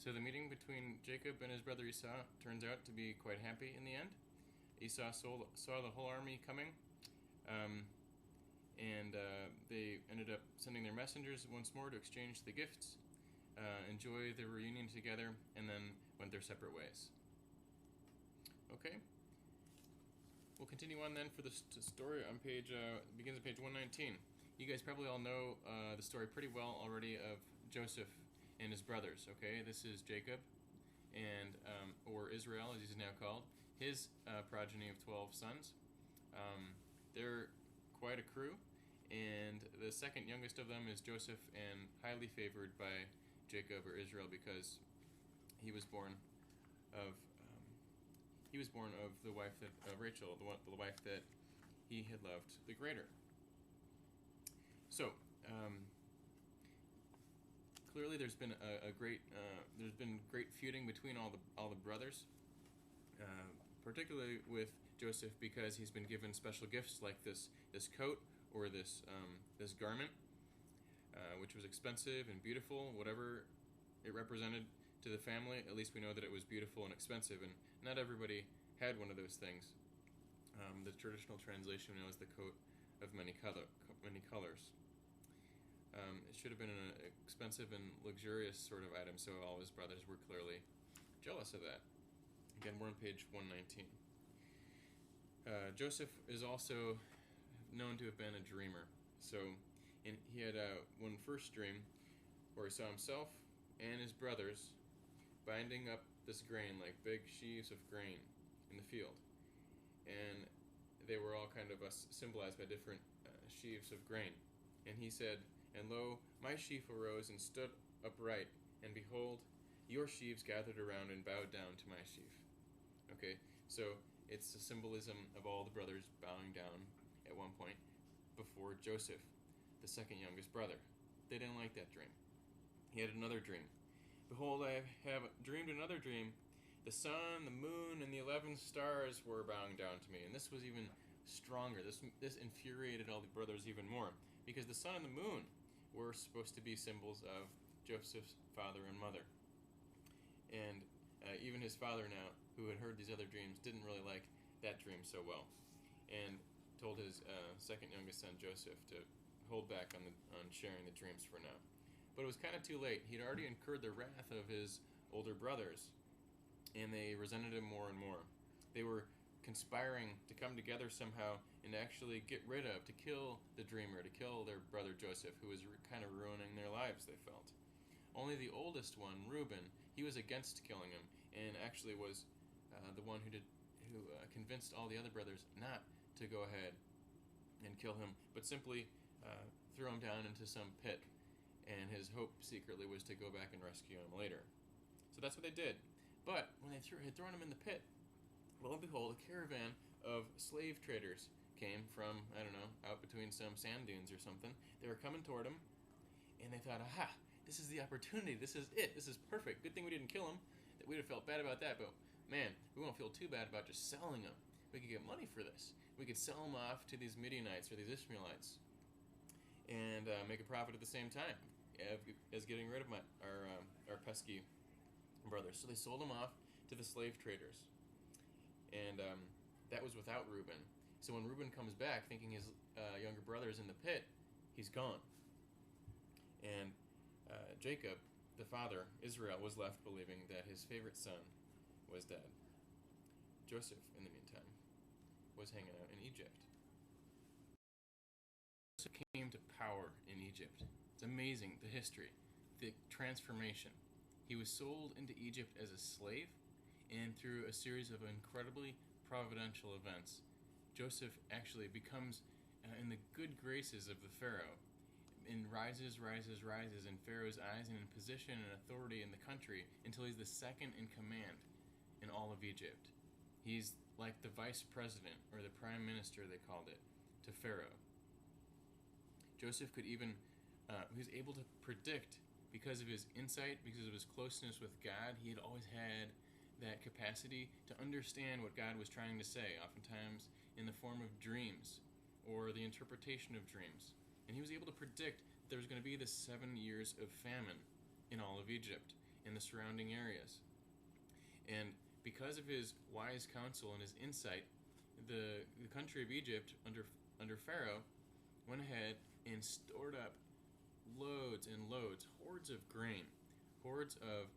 So the meeting between Jacob and his brother Esau turns out to be quite happy in the end. Esau saw the whole army coming, and they ended up sending their messengers once more to exchange the gifts, enjoy the reunion together, and then went their separate ways. Okay. We'll continue on then for the story on begins on page 119. You guys probably all know the story pretty well already of Joseph and his brothers. Okay, this is Jacob, and or Israel as he's now called, his progeny of 12 sons. They're quite a crew, and the second youngest of them is Joseph, and highly favored by Jacob or Israel because he was born of the wife that Rachel, the wife that he had loved the greater. So clearly, there's been great feuding between all the brothers, particularly with Joseph because he's been given special gifts like this coat or this garment, which was expensive and beautiful, whatever it represented to the family. At least we know that it was beautiful and expensive, and not everybody had one of those things. The traditional translation we know is the coat of many colors. It should have been an expensive and luxurious sort of item, so all his brothers were clearly jealous of that. Again, we're on page 119. Joseph is also known to have been a dreamer. So he had one first dream where he saw himself and his brothers binding up this grain like big sheaves of grain in the field. And they were all kind of symbolized by different sheaves of grain. And he said, "And lo, my sheaf arose and stood upright, and behold, your sheaves gathered around and bowed down to my sheaf." Okay, so it's a symbolism of all the brothers bowing down at one point before Joseph, the second youngest brother. They didn't like that dream. He had another dream. "Behold, I have dreamed another dream. The sun, the moon, and the 11 stars were bowing down to me." And this was even stronger. This infuriated all the brothers even more, because the sun and the moon were supposed to be symbols of Joseph's father and mother. And even his father now, who had heard these other dreams, didn't really like that dream so well, and told his second youngest son Joseph to hold back on sharing the dreams for now. But it was kind of too late. He'd already incurred the wrath of his older brothers, and they resented him more and more. They were conspiring to come together somehow and actually to kill the dreamer, to kill their brother Joseph, who was kind of ruining their lives, they felt. Only the oldest one, Reuben, he was against killing him, and actually was the one who convinced all the other brothers not to go ahead and kill him, but simply throw him down into some pit. And his hope secretly was to go back and rescue him later. So that's what they did. But when they had thrown him in the pit, lo and behold, a caravan of slave traders came from, I don't know, out between some sand dunes or something. They were coming toward him, and they thought, aha, this is the opportunity. This is it. This is perfect. Good thing we didn't kill him. That we'd have felt bad about that, but man, we won't feel too bad about just selling him. We could get money for this. We could sell him off to these Midianites or these Ishmaelites and make a profit at the same time as getting rid of our pesky brothers. So they sold him off to the slave traders, and that was without Reuben. So when Reuben comes back thinking his younger brother is in the pit, he's gone. And Jacob, the father, Israel, was left believing that his favorite son was dead. Joseph, in the meantime, was hanging out in Egypt. Joseph came to power in Egypt. It's amazing, the history, the transformation. He was sold into Egypt as a slave, and through a series of incredibly providential events, Joseph actually becomes in the good graces of the Pharaoh, and rises in Pharaoh's eyes and in position and authority in the country until he's the second in command in all of Egypt. He's like the vice president, or the prime minister they called it, to Pharaoh. Joseph could even, he was able to predict, because of his insight, because of his closeness with God, he had always had that capacity to understand what God was trying to say, oftentimes in the form of dreams or the interpretation of dreams. And he was able to predict that there was going to be this 7 years of famine in all of Egypt. in the surrounding areas. And because of his wise counsel and his insight, the country of Egypt under Pharaoh went ahead and stored up loads and loads, hordes of grain, hordes of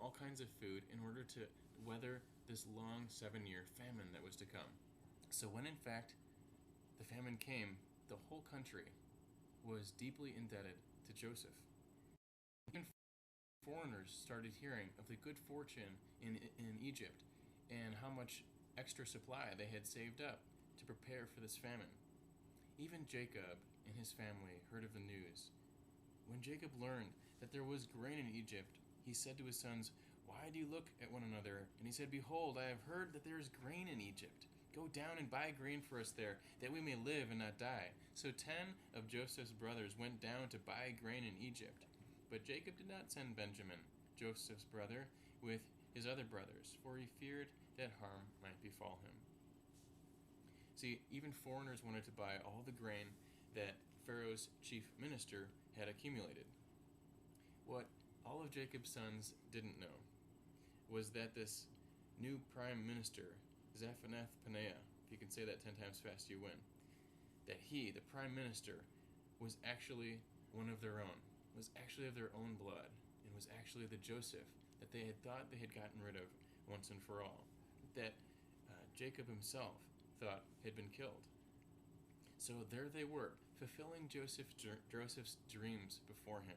all kinds of food in order to weather this long 7-year famine that was to come. So when in fact the famine came, the whole country was deeply indebted to Joseph. Even foreigners started hearing of the good fortune in Egypt and how much extra supply they had saved up to prepare for this famine. Even Jacob and his family heard of the news. When Jacob learned that there was grain in Egypt, he said to his sons, "Why do you look at one another?" And he said, "Behold, I have heard that there is grain in Egypt. Go down and buy grain for us there, that we may live and not die." So 10 of Joseph's brothers went down to buy grain in Egypt. But Jacob did not send Benjamin, Joseph's brother, with his other brothers, for he feared that harm might befall him. See, even foreigners wanted to buy all the grain that Pharaoh's chief minister had accumulated. What all of Jacob's sons didn't know was that this new prime minister, Zaphenath-Paneah, if you can say that 10 times fast, you win, that he, the prime minister, was actually one of their own, was actually of their own blood, and was actually the Joseph that they had thought they had gotten rid of once and for all, that Jacob himself thought had been killed. So there they were, fulfilling Joseph's dreams before him.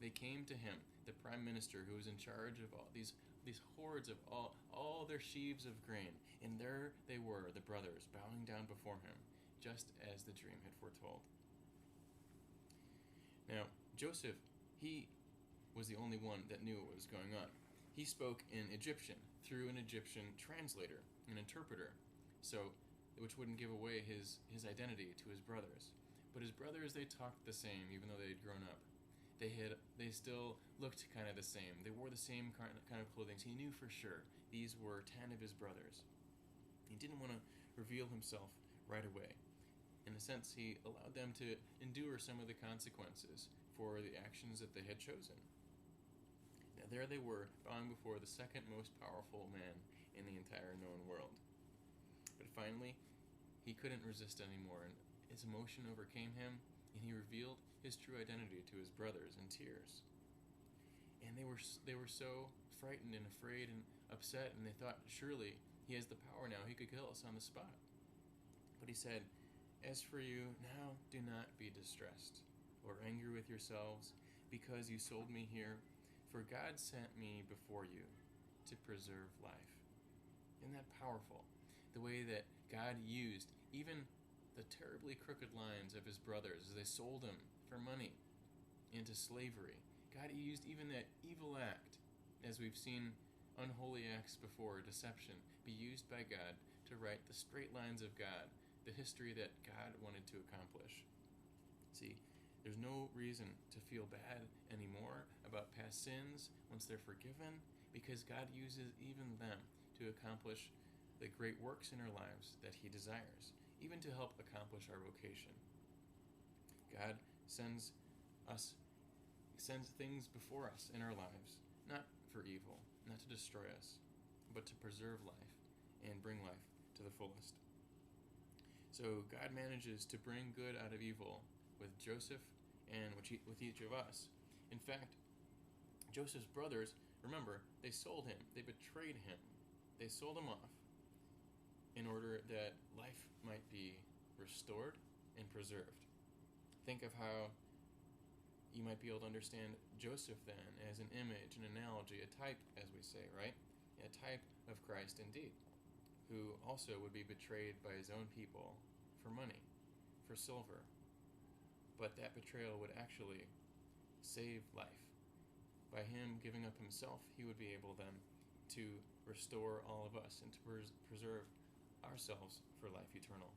They came to him, the prime minister who was in charge of all these hordes of all their sheaves of grain, and there they were, the brothers, bowing down before him, just as the dream had foretold. Now, Joseph, he was the only one that knew what was going on. He spoke in Egyptian through an Egyptian translator, an interpreter, which wouldn't give away his identity to his brothers. But his brothers, they talked the same, even though they had grown up. They still looked kind of the same. They wore the same kind of clothing. So he knew for sure these were 10 of his brothers. He didn't want to reveal himself right away. In a sense, he allowed them to endure some of the consequences for the actions that they had chosen. Now there they were, bowing before the second most powerful man in the entire known world. But finally, he couldn't resist anymore, and his emotion overcame him, and he revealed his true identity to his brothers in tears. And they were so frightened and afraid and upset, and they thought, surely he has the power now, he could kill us on the spot. But he said, "As for you, now do not be distressed or angry with yourselves because you sold me here, for God sent me before you to preserve life." Isn't that powerful? The way that God used even the terribly crooked lines of his brothers as they sold him for money into slavery. God used even that evil act, as we've seen unholy acts before, deception, be used by God to write the straight lines of God, the history that God wanted to accomplish. See, there's no reason to feel bad anymore about past sins once they're forgiven, because God uses even them to accomplish the great works in our lives that he desires, even to help accomplish our vocation. God sends things before us in our lives, not for evil, not to destroy us, but to preserve life and bring life to the fullest. So God manages to bring good out of evil with Joseph and with each of us. In fact, Joseph's brothers, remember, they sold him, they betrayed him, they sold him off in order that life might be restored and preserved. Think of how you might be able to understand Joseph then as an image, an analogy, a type, as we say, right? A type of Christ indeed, who also would be betrayed by his own people for money, for silver. But that betrayal would actually save life. By him giving up himself, he would be able then to restore all of us and to preserve ourselves for life eternal.